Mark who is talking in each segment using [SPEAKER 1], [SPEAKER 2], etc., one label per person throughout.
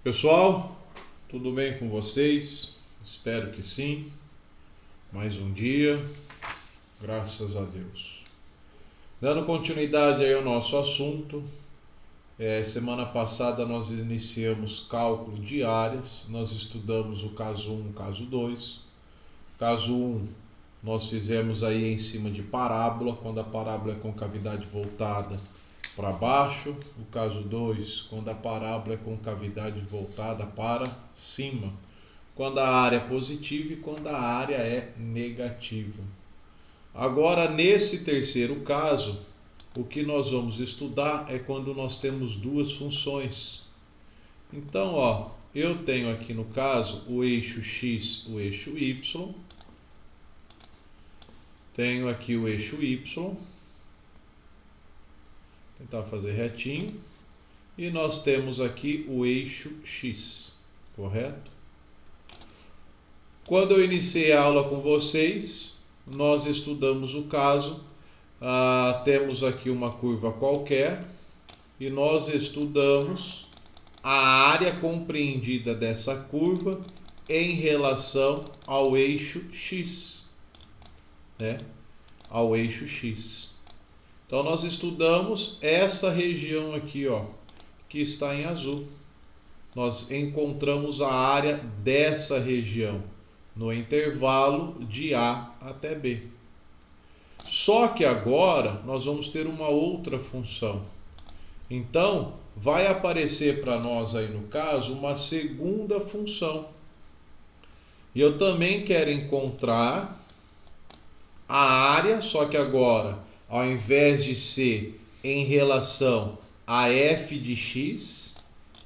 [SPEAKER 1] Pessoal, tudo bem com vocês? Espero que sim. Mais um dia, graças a Deus. Dando continuidade aí ao nosso assunto, semana passada nós iniciamos cálculo de áreas, nós estudamos o caso 1, o caso 2. Caso 1, nós fizemos aí em cima de parábola, quando a parábola é com cavidade voltada para baixo. O caso 2, quando a parábola é com cavidade voltada para cima. Quando a área é positiva e quando a área é negativa. Agora, nesse terceiro caso, o que nós vamos estudar é quando nós temos duas funções. Então, eu tenho aqui no caso o eixo x, o eixo y. Tenho aqui o eixo y. Tentar fazer retinho. E nós temos aqui o eixo x, correto? Quando eu iniciei a aula com vocês, nós estudamos o caso, temos aqui uma curva qualquer e nós estudamos a área compreendida dessa curva em relação ao eixo x, né? Ao eixo x. Então nós estudamos essa região aqui, que está em azul. Nós encontramos a área dessa região no intervalo de A até B. Só que agora nós vamos ter uma outra função. Então, vai aparecer para nós aí no caso uma segunda função. E eu também quero encontrar a área, só que agora, ao invés de ser em relação a f de x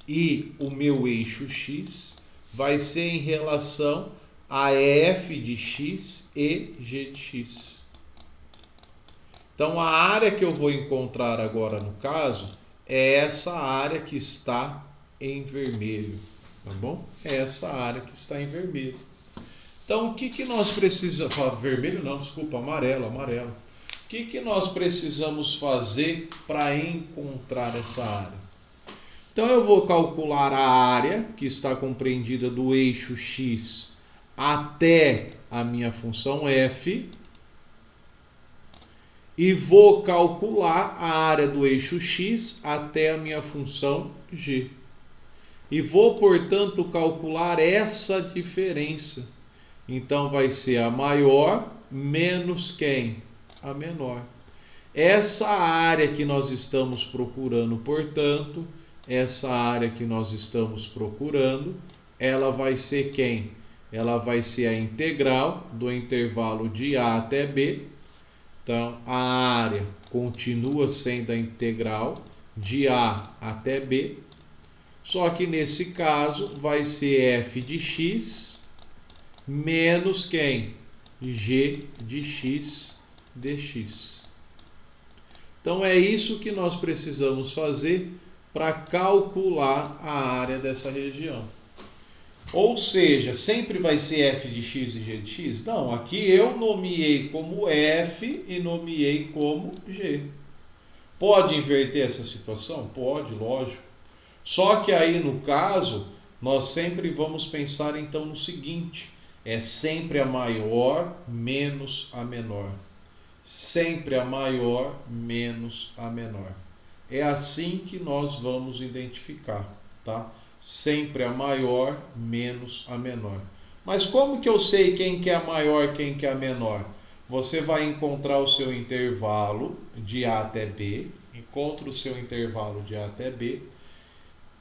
[SPEAKER 1] e o meu eixo x, vai ser em relação a f de x e g de x. Então, a área que eu vou encontrar agora no caso é essa área que está em vermelho, tá bom? É essa área que está em vermelho. Então, o que nós precisamos... Vermelho não, desculpa, amarelo. O que nós precisamos fazer para encontrar essa área? Então, eu vou calcular a área que está compreendida do eixo x até a minha função f e vou calcular a área do eixo x até a minha função g. E vou, portanto, calcular essa diferença. Então, vai ser a maior menos quem? A menor. Essa área que nós estamos procurando, portanto, ela vai ser quem? Ela vai ser a integral do intervalo de A até B. Então, a área continua sendo a integral de A até B. Só que nesse caso vai ser f de x menos quem? G de x dx. Então, é isso que nós precisamos fazer para calcular a área dessa região. Ou seja, sempre vai ser f de x e g de x? Não, aqui eu nomeei como f e nomeei como g. Pode inverter essa situação? Pode, lógico. Só que aí, no caso, nós sempre vamos pensar então no seguinte: é sempre a maior menos a menor. Sempre a maior menos a menor. É assim que nós vamos identificar, tá? Sempre a maior menos a menor. Mas como que eu sei quem que é a maior, quem que é a menor? Você vai encontrar o seu intervalo de A até B, encontra o seu intervalo de A até B,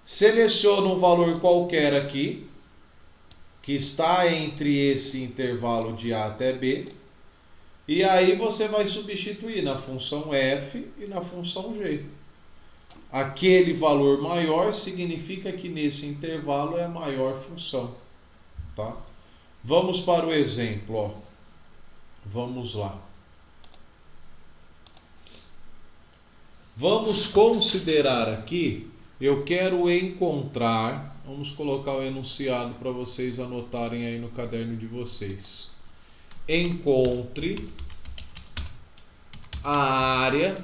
[SPEAKER 1] seleciona um valor qualquer aqui, que está entre esse intervalo de A até B, e aí você vai substituir na função f e na função g. Aquele valor maior significa que nesse intervalo é a maior função, tá? Vamos para o exemplo, Vamos lá. Vamos considerar aqui, eu quero encontrar, vamos colocar o enunciado para vocês anotarem aí no caderno de vocês. Encontre a área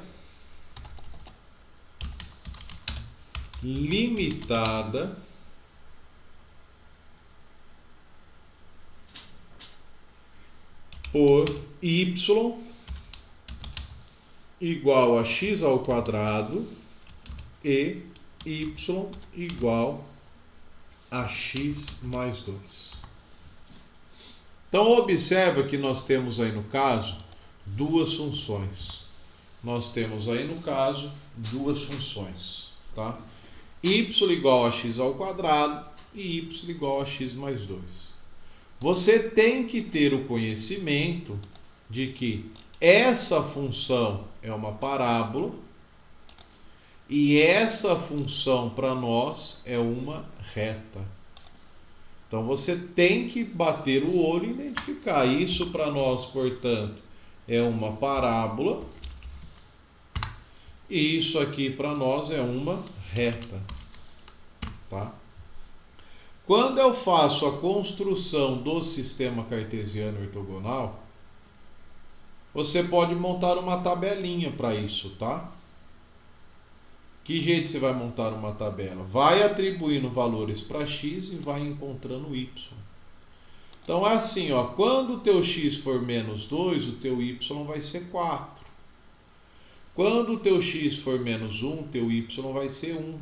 [SPEAKER 1] limitada por y igual a x ao quadrado e y igual a x mais 2. Então, observa que nós temos aí no caso duas funções. Nós temos aí no caso duas funções, tá? Y igual a x ao quadrado e y igual a x mais 2. Você tem que ter o conhecimento de que essa função é uma parábola e essa função para nós é uma reta. Então você tem que bater o olho e identificar. Isso para nós, portanto, é uma parábola e isso aqui para nós é uma reta, tá? Quando eu faço a construção do sistema cartesiano ortogonal, você pode montar uma tabelinha para isso, tá? Que jeito você vai montar uma tabela? Vai atribuindo valores para x e vai encontrando y. Então é assim, ó, quando o teu x for menos 2, o teu y vai ser 4. Quando o teu x for menos 1, o teu y vai ser 1.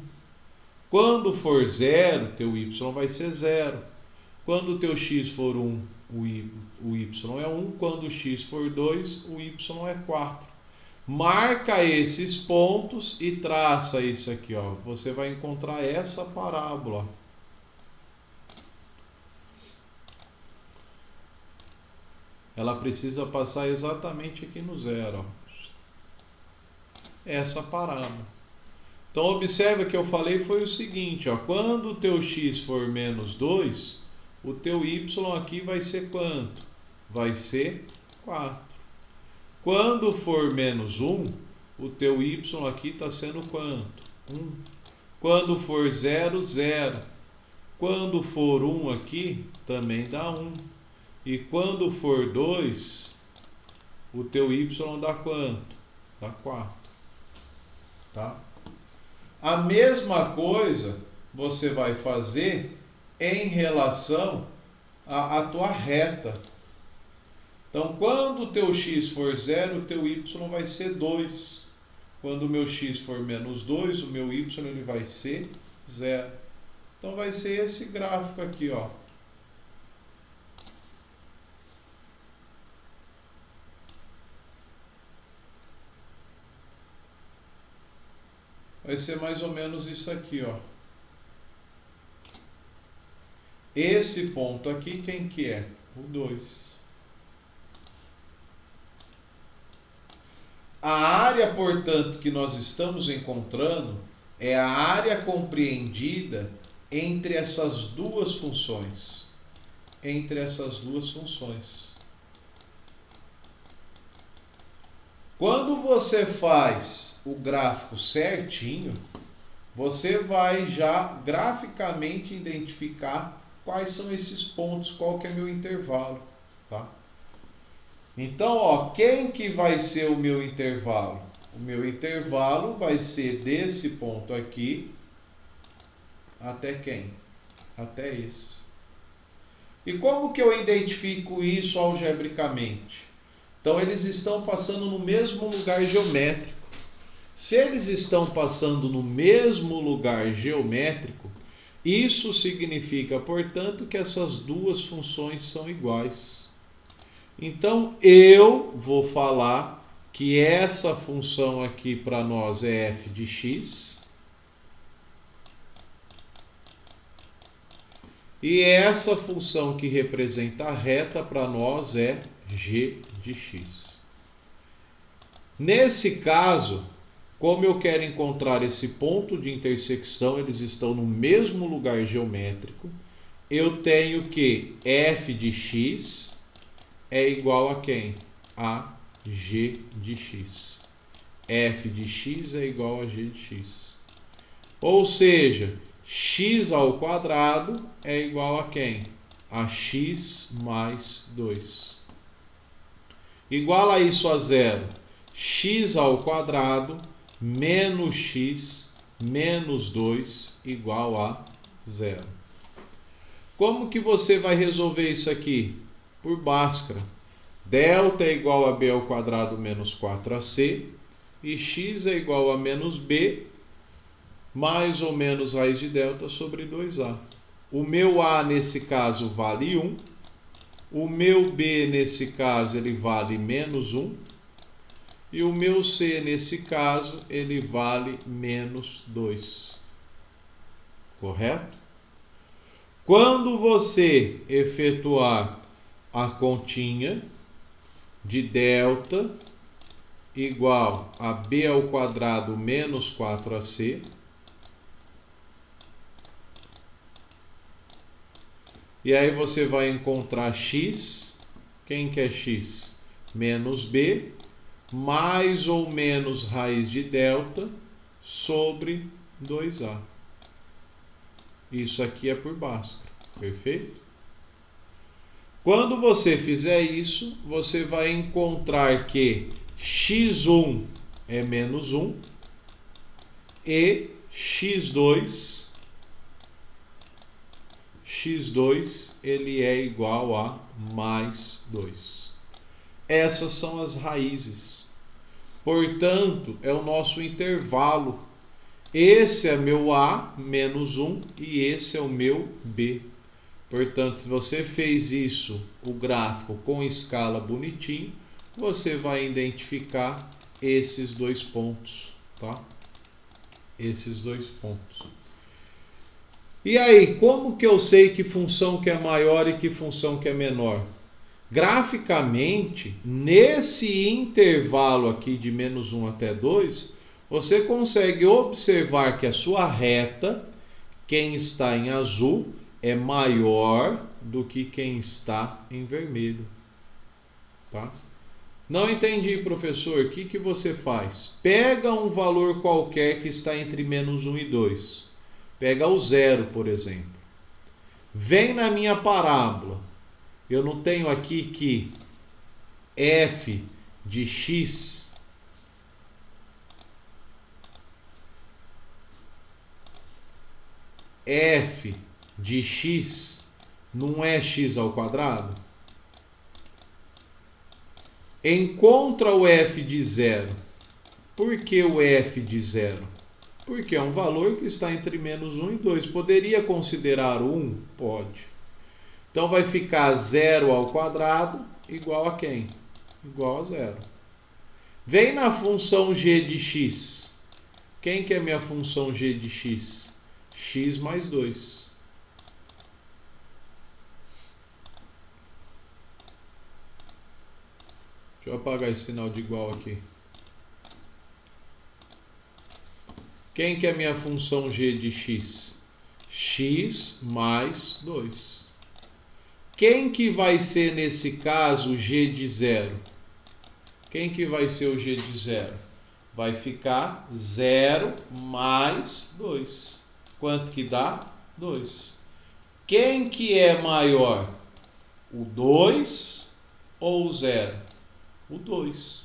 [SPEAKER 1] Quando for 0, teu y vai ser 0. Quando o teu x for 1, o y é 1. Quando o x for 2, o y é 4. Marca esses pontos e traça isso aqui, ó. Você vai encontrar essa parábola. Ela precisa passar exatamente aqui no 0, ó. Essa parábola. Então, observa que eu falei foi o seguinte, ó. Quando o teu x for menos 2, o teu y aqui vai ser quanto? Vai ser 4. Quando for menos 1, o teu y aqui está sendo quanto? 1. Quando for 0, 0. Quando for 1 aqui, também dá 1. E quando for 2, o teu y dá quanto? Dá 4. Tá? A mesma coisa você vai fazer em relação à tua reta. Então, quando o teu x for 0, o teu y vai ser 2. Quando o meu x for menos 2, o meu y ele vai ser 0. Então, vai ser esse gráfico aqui, ó. Vai ser mais ou menos isso aqui, ó. Esse ponto aqui, quem que é? O 2. A área, portanto, que nós estamos encontrando é a área compreendida entre essas duas funções. Entre essas duas funções. Quando você faz o gráfico certinho, você vai já graficamente identificar quais são esses pontos, qual que é meu intervalo, tá? Então, ó, quem que vai ser o meu intervalo? O meu intervalo vai ser desse ponto aqui até quem? Até esse. E como que eu identifico isso algebricamente? Então, eles estão passando no mesmo lugar geométrico. Se eles estão passando no mesmo lugar geométrico, isso significa, portanto, que essas duas funções são iguais. Então, eu vou falar que essa função aqui para nós é f de x. E essa função que representa a reta para nós é g de x. Nesse caso, como eu quero encontrar esse ponto de intersecção, eles estão no mesmo lugar geométrico, eu tenho que f de x é igual a quem? A g de x. F de x é igual a g de x. Ou seja, x ao quadrado é igual a quem? A x mais 2. Iguala isso a zero. X ao quadrado menos x menos 2 igual a zero. Como que você vai resolver isso aqui? Por Bhaskara. Delta é igual a b ao quadrado menos 4ac. E x é igual a menos b, mais ou menos raiz de delta sobre 2a. O meu a nesse caso vale 1. O meu b nesse caso ele vale menos 1. E o meu c nesse caso ele vale menos 2. Correto? Quando você efetuar a continha de delta igual a b ao quadrado menos 4ac, e aí você vai encontrar x, quem que é x? Menos b, mais ou menos raiz de delta sobre 2a. Isso aqui é por Bhaskara, perfeito? Quando você fizer isso, você vai encontrar que x1 é menos 1 e x2 ele é igual a mais 2. Essas são as raízes. Portanto, é o nosso intervalo. Esse é meu A, menos 1, e esse é o meu B. Portanto, se você fez isso, o gráfico com escala bonitinho, você vai identificar esses dois pontos, tá? Esses dois pontos. E aí, como que eu sei que função que é maior e que função que é menor? Graficamente, nesse intervalo aqui de menos 1 até 2, você consegue observar que a sua reta, quem está em azul, é maior do que quem está em vermelho. Tá? Não entendi, professor. O que você faz? Pega um valor qualquer que está entre menos 1 e 2. Pega o 0, por exemplo. Vem na minha parábola. Eu não tenho aqui que f de x não é x ao quadrado? Encontra o f de 0. Por que o f de 0? Porque é um valor que está entre menos 1 e 2. Poderia considerar 1? Pode. Então vai ficar 0 ao quadrado igual a quem? Igual a 0. Vem na função g de x. Quem que é minha função g de x? X mais 2. Deixa eu apagar esse sinal de igual aqui. Quem que é minha função g de x? X mais 2. Quem que vai ser, nesse caso, g de 0? Quem que vai ser o g de 0? Vai ficar 0 mais 2. Quanto que dá? 2. Quem que é maior? O 2 ou o 0? O 2.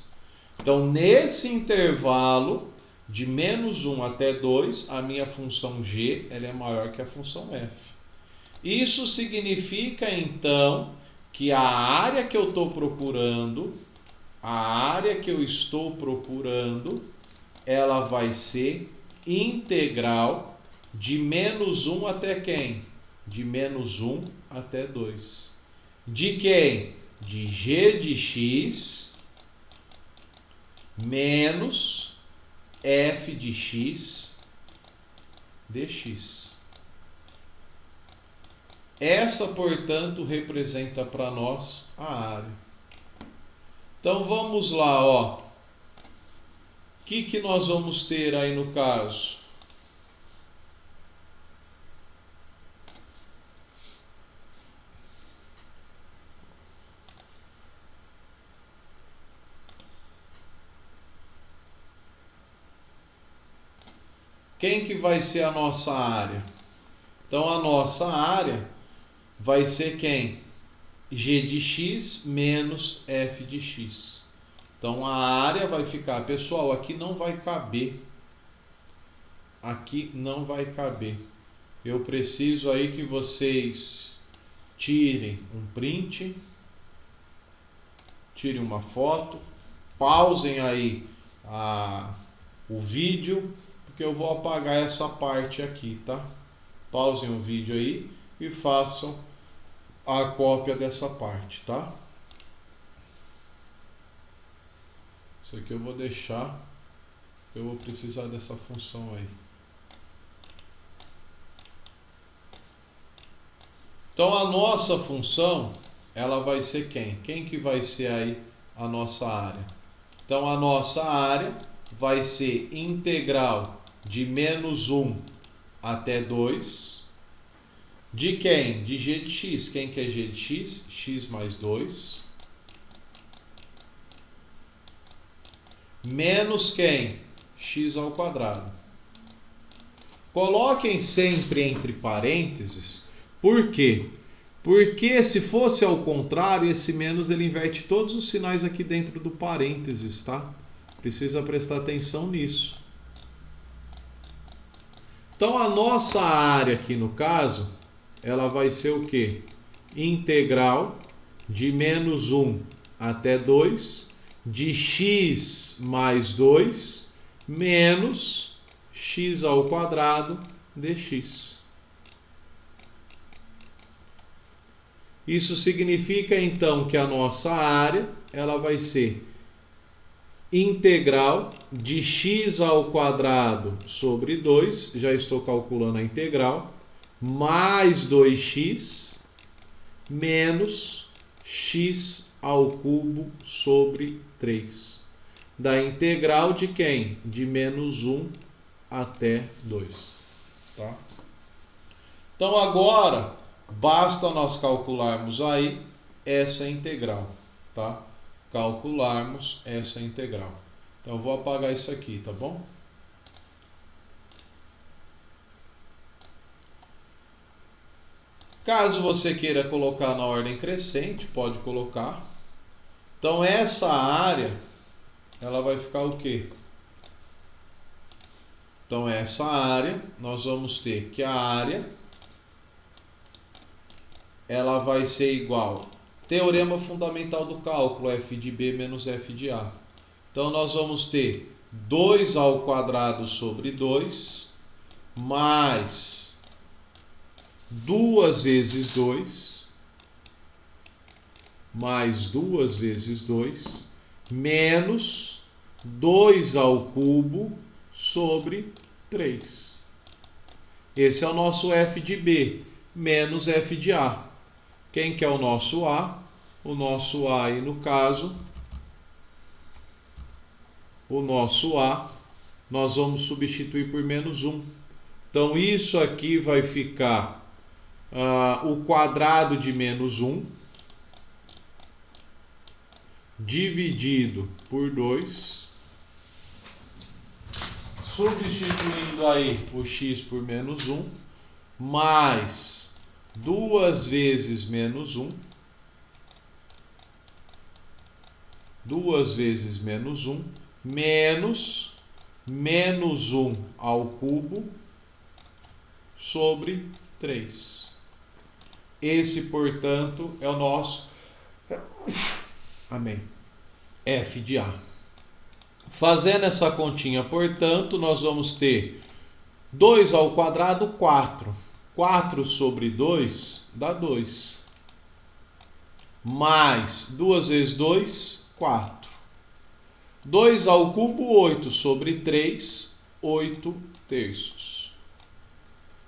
[SPEAKER 1] Então, nesse intervalo de menos 1 até 2, a minha função g ela é maior que a função f. Isso significa, então, que a área que eu estou procurando, ela vai ser integral de menos 1 até quem? De menos 1 até 2. De quem? De g de x menos f de x dx. Essa, portanto, representa para nós a área. Então vamos lá, ó. O que nós vamos ter aí no caso? Quem que vai ser a nossa área? Então a nossa área vai ser quem? G de x menos f de x. Então a área vai ficar, pessoal, aqui não vai caber. Aqui não vai caber. Eu preciso aí que vocês tirem um print Tire uma foto, pausem aí o vídeo, porque eu vou apagar essa parte aqui, tá? Pausem o vídeo aí e façam a cópia dessa parte, tá? Isso aqui eu vou deixar, eu vou precisar dessa função aí. Então a nossa função, ela vai ser quem? Quem que vai ser aí a nossa área? Então a nossa área vai ser integral de menos 1 até 2. De quem? De g de x. Quem que é g de x? X mais 2. Menos quem? X ao quadrado. Coloquem sempre entre parênteses. Por quê? Porque se fosse ao contrário, esse menos ele inverte todos os sinais aqui dentro do parênteses, tá? Precisa prestar atenção nisso. Então a nossa área aqui no caso, ela vai ser o quê? Integral de menos 1 até 2 de x mais 2 menos x ao quadrado dx. Isso significa então que a nossa área ela vai ser integral de x ao quadrado sobre 2, já estou calculando a integral, mais 2x menos x ao cubo sobre 3. Da integral de quem? De menos 1 até 2. Tá? Então agora basta nós calcularmos aí essa integral, tá? Calcularmos essa integral. Então eu vou apagar isso aqui, tá bom? Caso você queira colocar na ordem crescente, pode colocar. Então essa área, ela vai ficar o quê? Então essa área, nós vamos ter que a área, ela vai ser igual, teorema fundamental do cálculo, f de b menos f de a. Então nós vamos ter 2 ao quadrado sobre 2, mais 2 vezes 2, mais 2 vezes 2, menos 2 ao cubo sobre 3. Esse é o nosso f de b, menos f de a. Quem que é o nosso a? O nosso a aí no caso, o nosso a, nós vamos substituir por menos 1. Então isso aqui vai ficar o quadrado de menos 1 dividido por 2, substituindo aí o x por menos 1, mais 2 vezes menos 1, 2 vezes menos 1, menos 1 ao cubo sobre 3. Esse, portanto, é o nosso amém, f de a. Fazendo essa continha, portanto, nós vamos ter 2 ao quadrado, 4. 4 sobre 2 dá 2. Mais 2 vezes 2, 4. 2 ao cubo, 8 sobre 3, 8 terços.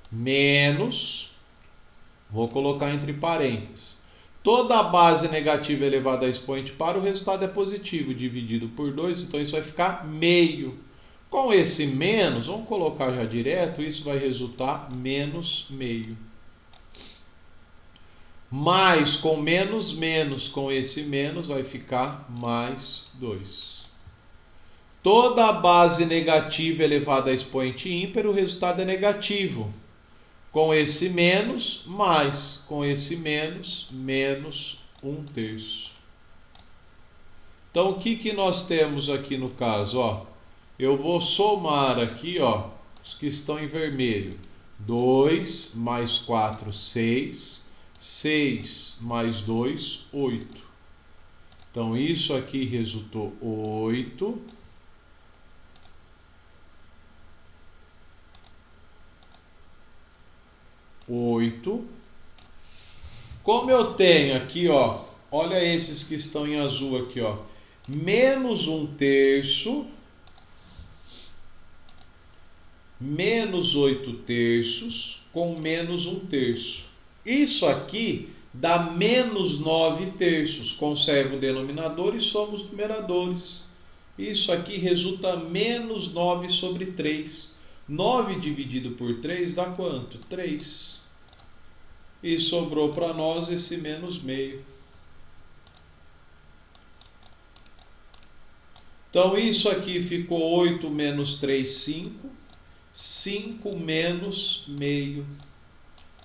[SPEAKER 1] Menos, vou colocar entre parênteses, toda a base negativa elevada a expoente par, o resultado é positivo, dividido por 2, então isso vai ficar meio. Com esse menos, vamos colocar já direto, isso vai resultar menos meio. Mais com menos, menos com esse menos, vai ficar mais 2. Toda a base negativa elevada a expoente ímpar, o resultado é negativo. Com esse menos, mais. Com esse menos, menos 1 terço. Então, o que nós temos aqui no caso? Ó, eu vou somar aqui, ó, os que estão em vermelho. 2 mais 4, 6. 6 mais 2, 8. Então, isso aqui resultou 8. Como eu tenho aqui, ó, olha esses que estão em azul aqui, ó, menos 1/3, menos 8/3 com menos 1/3. Isso aqui dá menos 9/3. Conservo o denominador e somos numeradores. Isso aqui resulta menos 9/3. 9 dividido por 3 dá quanto? 3. E sobrou para nós esse menos meio. Então, isso aqui ficou 8 menos 3, 5. 5 menos meio.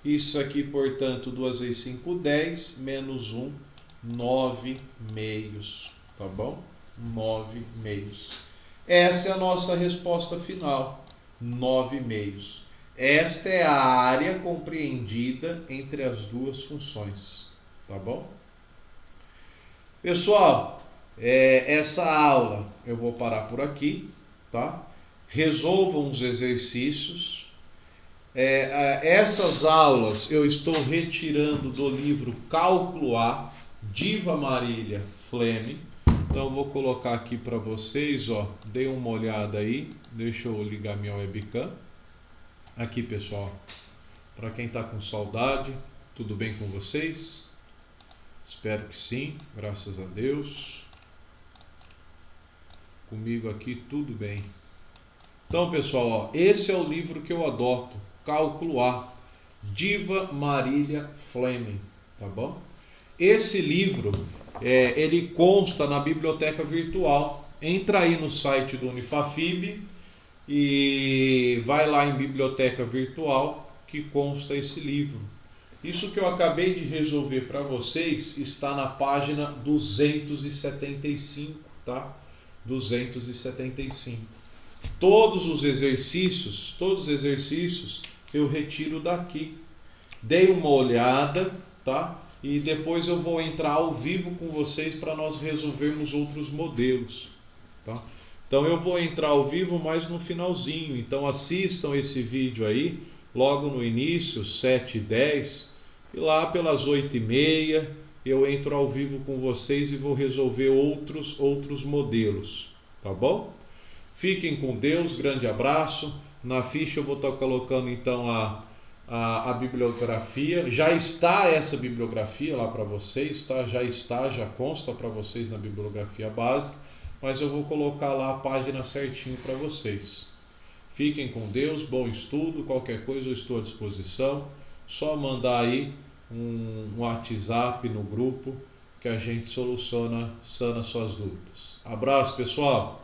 [SPEAKER 1] Isso aqui, portanto, 2 vezes 5, 10. Menos 1, 9 meios. Tá bom? 9 meios. Essa é a nossa resposta final. 9 meios. Esta é a área compreendida entre as duas funções. Tá bom? Pessoal, essa aula eu vou parar por aqui, tá? Resolvam os exercícios. Essas aulas eu estou retirando do livro Cálculo A, Diva Marília Fleming. Então eu vou colocar aqui para vocês, ó, dê uma olhada aí. Deixa eu ligar minha webcam. Aqui, pessoal, para quem está com saudade, tudo bem com vocês? Espero que sim, graças a Deus. Comigo aqui tudo bem. Então, pessoal, ó, esse é o livro que eu adoto, Cálculo A, Diva Marília Fleming, tá bom? Esse livro, ele consta na biblioteca virtual. Entra aí no site do Unifafib e vai lá em biblioteca virtual que consta esse livro. Isso que eu acabei de resolver para vocês está na página 275, tá? 275. Todos os exercícios eu retiro daqui. Dei uma olhada, tá? E depois eu vou entrar ao vivo com vocês para nós resolvermos outros modelos, tá? Então eu vou entrar ao vivo mais no finalzinho. Então assistam esse vídeo aí, logo no início, 7h10, e lá pelas 8h30 eu entro ao vivo com vocês e vou resolver outros modelos, tá bom? Fiquem com Deus, grande abraço. Na ficha eu vou estar colocando então a bibliografia. Já está essa bibliografia lá para vocês, tá? Já consta para vocês na bibliografia básica, mas eu vou colocar lá a página certinho para vocês. Fiquem com Deus, bom estudo, qualquer coisa eu estou à disposição. Só mandar aí um WhatsApp no grupo que a gente sana suas dúvidas. Abraço, pessoal!